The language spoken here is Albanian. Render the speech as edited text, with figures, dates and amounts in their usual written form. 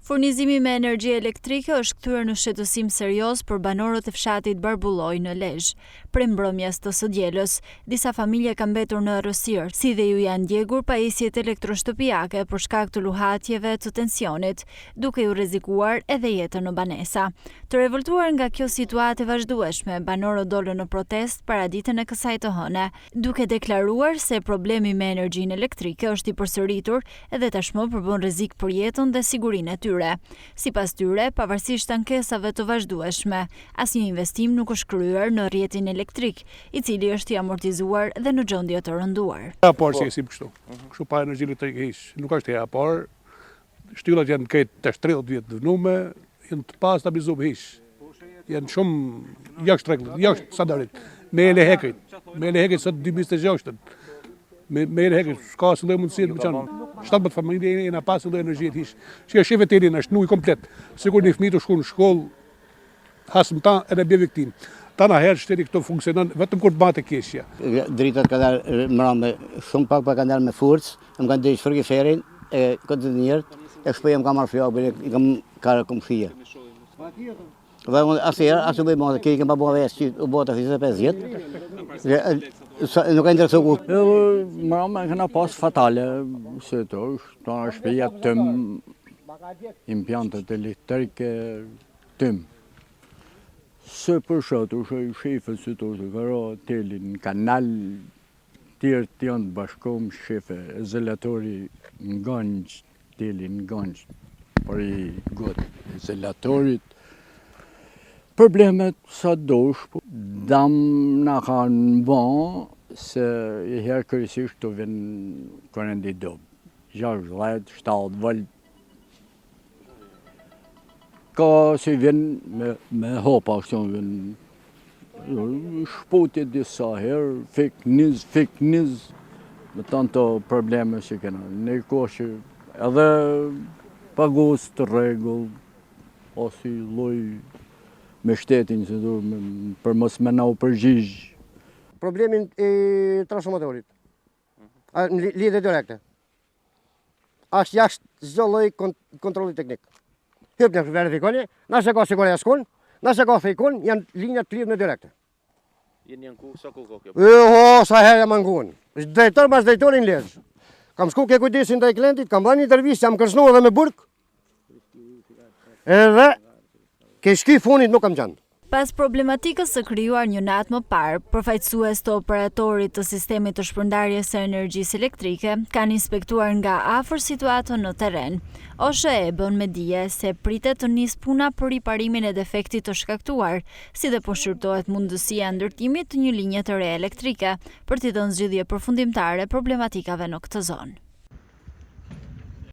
Furnizimi me energji elektrike është kthyer në shqetësim serioz për banorët e fshatit Barbulloj në Lezhë. Prej mbrëmjes të së dielës, disa familje kanë mbetur në errësirë, si dhe ju janë ndjekur pajisjet elektroshtëpiake për shkak të luhatjeve të tensionit, duke ju rrezikuar edhe jetën në banesa. Të revoltuar nga kjo situatë e vazhdueshme, banorët dolën në protestë paraditën e kësaj të hëne, duke deklaruar se problemi me energjinë elektrike është i përsëritur edhe tashmë përbën rrezik për jetën dhe sigurinë e tyre. Sipas tyre, pavarësisht ankesave të vazhdueshme, asnjë investim nuk është kryer në rrjetin elektrik, i cili është i amortizuar dhe në gjendje të rënduar. Por si kështu. Kështu pa energji elektrike hiç. Nuk është e por shtyllat janë këtë tash 30 vjet dënume, janë të pa stabilizuar hiç. Janë shumë jashtë standardit. Me lehekët sot 2026. Me lehekët s'ka asnjë mundësi të çon. 17 familje në pasur dhe energji hiç. Që shefe të rinë është nuj komplet. Sigur një fëmijë të shkon në shkollë, hasëm ta edhe bie viktim. Tana herë shteti këto funksionon vetëm kur të bëhet e keqja. Dritat ka dalë mbrëmë shumë pak kanë dalë me forcë, më kanë dhënë frigiderin e kontinert, e shpoj më kam marrë flokë, i kam ka kumfia. Dhe asë bëjmë atë që kemi bëu vetë u bota 25. Nuk ka interesu ku. Mbrëmë kanë pas fatale, se to është shtëpia tëm impiantet elektrike tëm. Se për shotu shefë se to se karo telin kanal tjerë të janë bashkom shefe izolatori nganj telin nganj por i got izolatorit problemet sa dosh dam na kanë bon se i herë kërësisht të vjen korrendi dob 60-70 volt ka si vjen me hopa kështu vjen shpoti disa herë fake news me tanto probleme që kena në kohë që edhe pagos të rregull ose lloj me shtetin se do për mos më na u përgjigj. Problemin e transformatorit. Në lidhje direkte. Është jashtë çdo lloj kontrolli teknik. Hyp në verifikoni, nëse ka siguria skon, nëse ka fikun, janë linja të lidhme direkte. Jeni janë ku sa ku kjo? Sa herë jam ankuar. Drejtor pas drejtorin Lezhë. Kam shku ke kujdesin ndaj klientit, kam dhënë intervistë, jam kërcënuar edhe me burg. Edhe ke shky funit nuk kam qenë. Pas problematikës së krijuar një natë më parë, përfaqësues të operatorit të sistemit të shpërndarjes së energjisë elektrike kanë inspektuar nga afër situatën në terren. OSHE e bën me dije se pritet të nisë puna për riparimin e defektit të shkaktuar, si dhe po shqyrtohet mundësia ndërtimit të një linje të re elektrike për t'i dhënë zgjidhje përfundimtare problematikave në këtë zonë.